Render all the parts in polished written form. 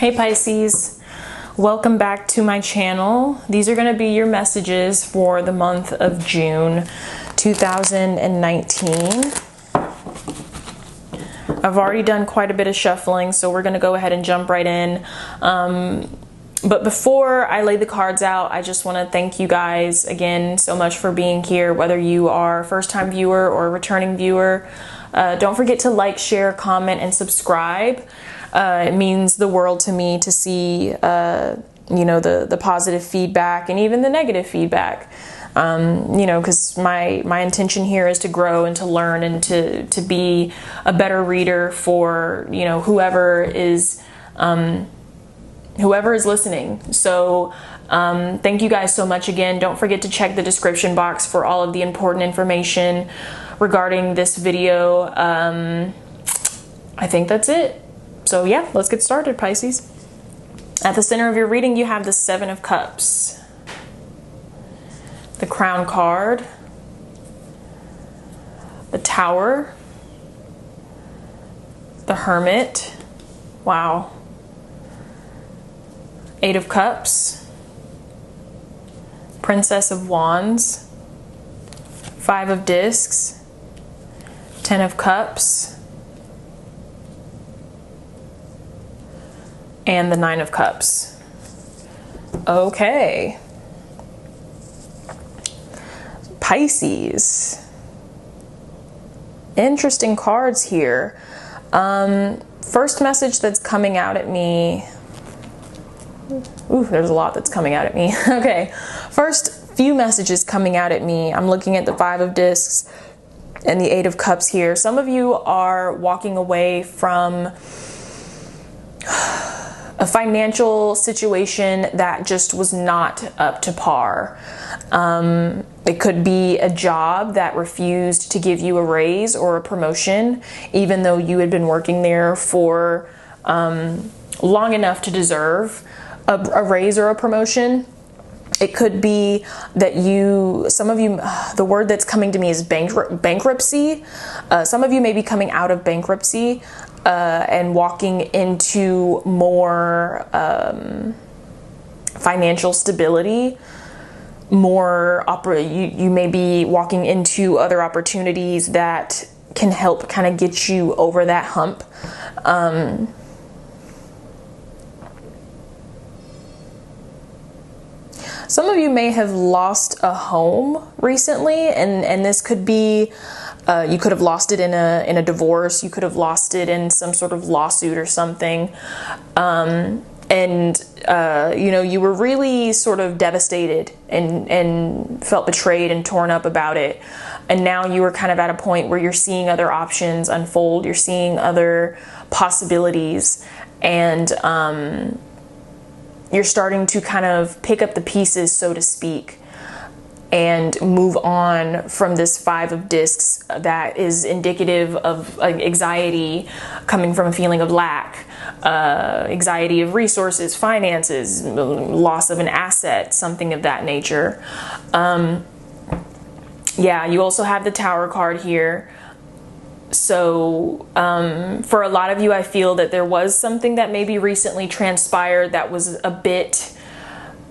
Hey Pisces, welcome back to my channel. These are going to be your messages for the month of June 2019. I've already done quite a bit of shuffling, so we're going to go ahead and jump right in. But before I lay the cards out, I just want to thank you guys again so much for being here, whether you are a first-time viewer or a returning viewer. Don't forget to like, share, comment, and subscribe. It means the world to me to see, you know, the positive feedback and even the negative feedback. You know, because my intention here is to grow and to learn and to be a better reader for, you know, whoever is listening. So thank you guys so much again. Don't forget to check the description box for all of the important information regarding this video. I think that's it. So yeah, let's get started, Pisces. At the center of your reading, you have the Seven of Cups, the Crown card, the Tower, the Hermit, wow, Eight of Cups, Princess of Wands, Five of Discs, Ten of Cups, and the Nine of Cups. Okay. Pisces. Interesting cards here. First message that's coming out at me. Ooh, there's a lot that's coming out at me. Okay. First few messages coming out at me. I'm looking at the Five of Discs and the Eight of Cups here. Some of you are walking away from a financial situation that just was not up to par. It could be a job that refused to give you a raise or a promotion, even though you had been working there for long enough to deserve a raise or a promotion. It could be that some of you, the word that's coming to me is bankruptcy. Some of you may be coming out of bankruptcy and walking into more financial stability. You may be walking into other opportunities that can help kind of get you over that hump. Some of you may have lost a home recently, and this could be, you could have lost it in a divorce, you could have lost it in some sort of lawsuit or something, and you know, you were really sort of devastated and felt betrayed and torn up about it, and now you are kind of at a point where you're seeing other options unfold, you're seeing other possibilities, and you're starting to kind of pick up the pieces, so to speak, and move on from this Five of Discs that is indicative of anxiety coming from a feeling of lack, anxiety of resources, finances, loss of an asset, something of that nature. Yeah, you also have the Tower card here. So for a lot of you, I feel that there was something that maybe recently transpired that was a bit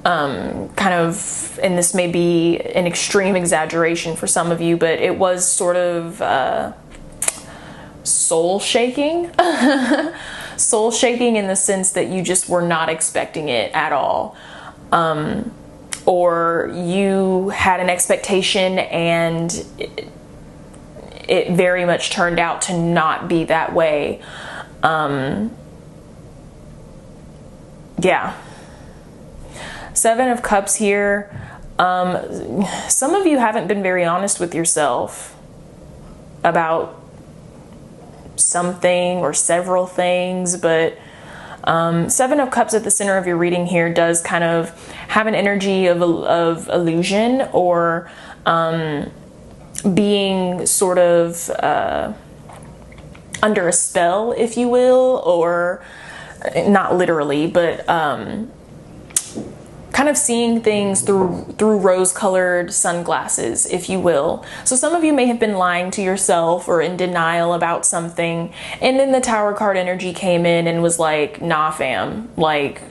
kind of, and this may be an extreme exaggeration for some of you, but it was sort of soul shaking. Soul shaking in the sense that you just were not expecting it at all. Or you had an expectation and it very much turned out to not be that way. Yeah. Seven of Cups here. Some of you haven't been very honest with yourself about something or several things, but Seven of Cups at the center of your reading here does kind of have an energy of illusion, or being sort of under a spell, if you will, or not literally, but kind of seeing things through rose-colored sunglasses, if you will. So some of you may have been lying to yourself or in denial about something, and then the Tower card energy came in and was like, nah fam, like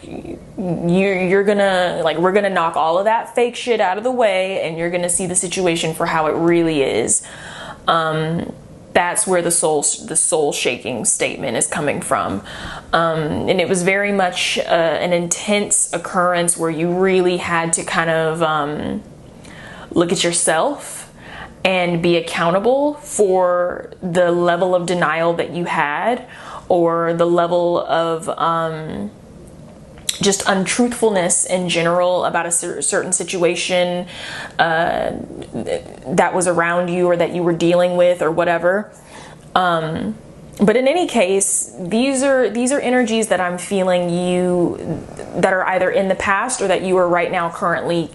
you're gonna, like, we're gonna knock all of that fake shit out of the way, and you're gonna see the situation for how it really is. That's where the soul shaking statement is coming from. And it was very much an intense occurrence where you really had to kind of look at yourself and be accountable for the level of denial that you had, or the level of just untruthfulness in general about a certain situation that was around you or that you were dealing with or whatever. But in any case, these are energies that I'm feeling that are either in the past or that you are right now currently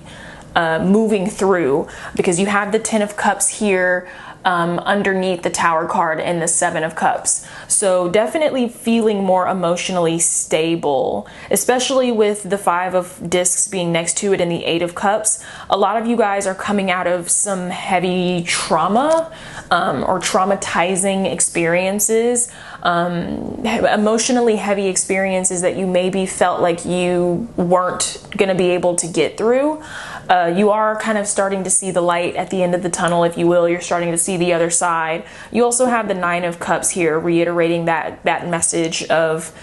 moving through, because you have the Ten of Cups here underneath the Tower card and the Seven of Cups. So definitely feeling more emotionally stable, especially with the Five of Discs being next to it and the Eight of Cups. A lot of you guys are coming out of some heavy trauma or traumatizing experiences, emotionally heavy experiences that you maybe felt like you weren't going to be able to get through. You are kind of starting to see the light at the end of the tunnel, if you will. You're starting to see the other side. You also have the Nine of Cups here, reiterating that message of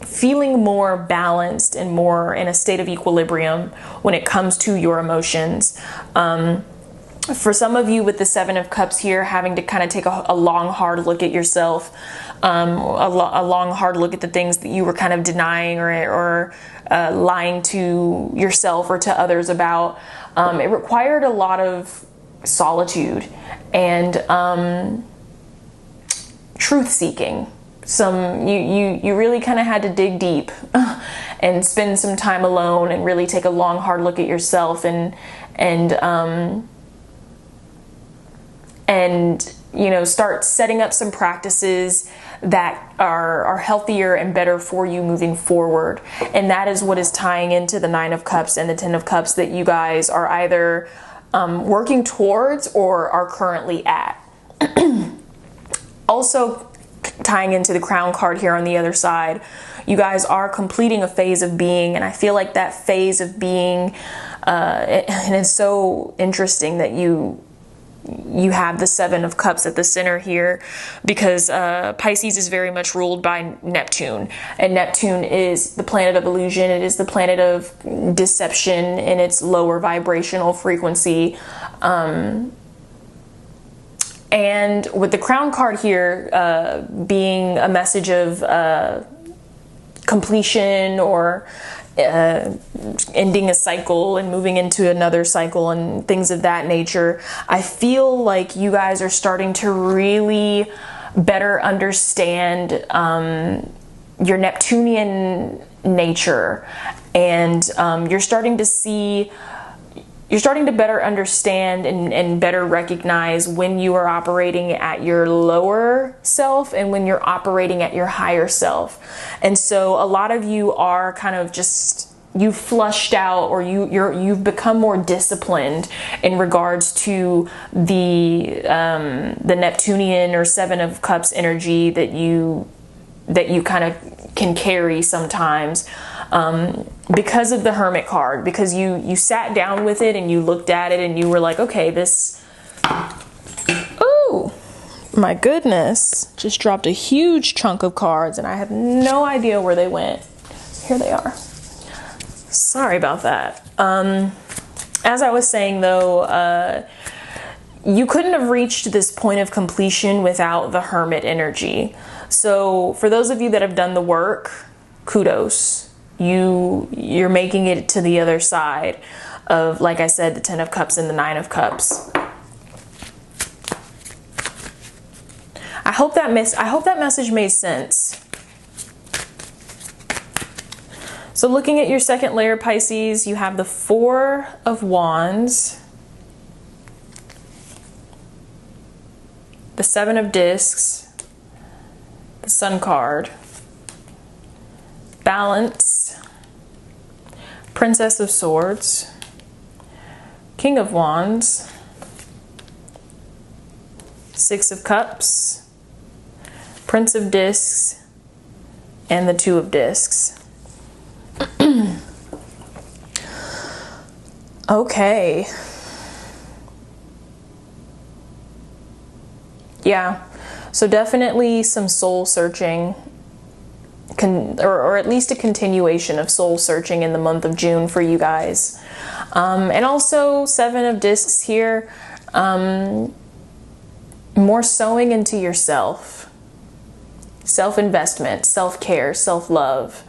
feeling more balanced and more in a state of equilibrium when it comes to your emotions. For some of you with the Seven of Cups here, having to kind of take a long, hard look at yourself, a long, hard look at the things that you were kind of denying or lying to yourself or to others about. It required a lot of solitude and truth-seeking. You really kind of had to dig deep and spend some time alone and really take a long, hard look at yourself and you know, start setting up some practices that are healthier and better for you moving forward. And that is what is tying into the Nine of Cups and the Ten of Cups that you guys are either working towards or are currently at. Also tying into the Crown card here on the other side, you guys are completing a phase of being, and I feel like that phase of being, and it's so interesting that you have the Seven of Cups at the center here, because Pisces is very much ruled by Neptune, and Neptune is the planet of illusion. It is the planet of deception in its lower vibrational frequency. And with the Crown card here being a message of completion or ending a cycle and moving into another cycle and things of that nature, I feel like you guys are starting to really better understand your Neptunian nature, and you're starting to better understand and better recognize when you are operating at your lower self and when you're operating at your higher self. And so a lot of you are kind of just, you've flushed out, or you've become more disciplined in regards to the Neptunian or Seven of Cups energy that you kind of can carry sometimes. Because of the Hermit card, because you sat down with it and you looked at it and you were like, okay, this, oh my goodness, just dropped a huge chunk of cards and I have no idea where they went. Here they are. Sorry about that. As I was saying though, you couldn't have reached this point of completion without the Hermit energy. So for those of you that have done the work, kudos. You're making it to the other side of, like I said, the Ten of Cups and the Nine of Cups. I hope that message made sense. So looking at your second layer, Pisces, you have the Four of Wands, the Seven of Discs, the Sun card, Balance, Princess of Swords, King of Wands, Six of Cups, Prince of Discs, and the Two of Discs. Okay. Yeah, so definitely some soul searching, or at least a continuation of soul searching in the month of June for you guys. And also Seven of Discs here, more sowing into yourself, self-investment, self-care, self-love.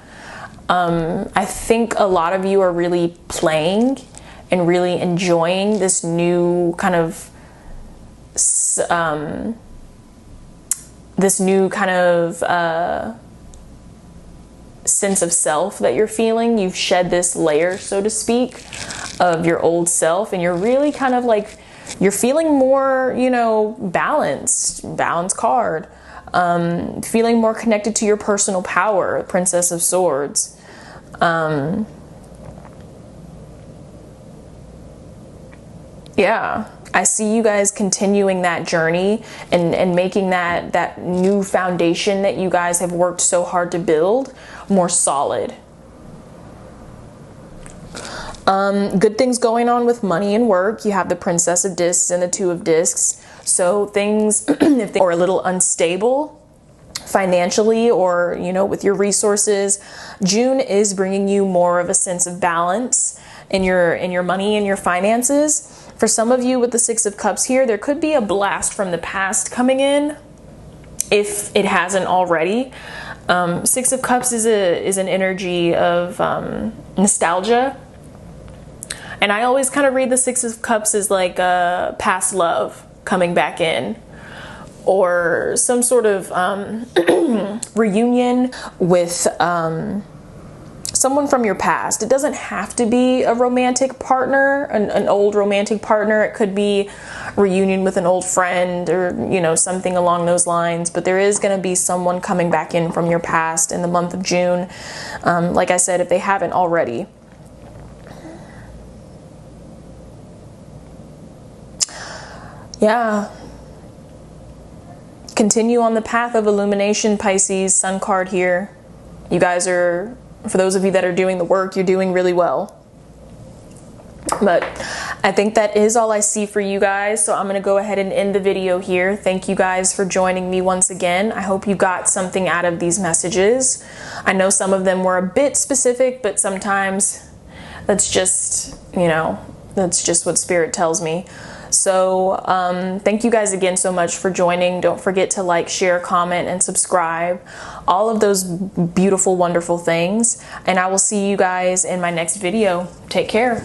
I think a lot of you are really playing and really enjoying this new kind of sense of self that you're feeling. You've shed this layer, so to speak, of your old self, and you're really kind of like, you're feeling more, you know, balanced card, feeling more connected to your personal power, Princess of Swords. Yeah, I see you guys continuing that journey and making that new foundation that you guys have worked so hard to build more solid. Good things going on with money and work. You have the Princess of Discs and the Two of Discs. So things, if they are a little unstable financially, or, you know, with your resources, June is bringing you more of a sense of balance in your money and your finances. For some of you with the Six of Cups here, there could be a blast from the past coming in, if it hasn't already. Six of Cups is an energy of nostalgia. And I always kind of read the Six of Cups as like a past love coming back in, or some sort of reunion with someone from your past. It doesn't have to be a romantic partner, an old romantic partner. It could be reunion with an old friend, or, you know, something along those lines. But there is going to be someone coming back in from your past in the month of June. Like I said, if they haven't already. Yeah. Continue on the path of illumination, Pisces. Sun card here. You guys are, for those of you that are doing the work, you're doing really well. But I think that is all I see for you guys. So I'm going to go ahead and end the video here. Thank you guys for joining me once again. I hope you got something out of these messages. I know some of them were a bit specific, but sometimes that's just, you know, that's just what Spirit tells me. So thank you guys again so much for joining. Don't forget to like, share, comment, and subscribe. All of those beautiful, wonderful things. And I will see you guys in my next video. Take care.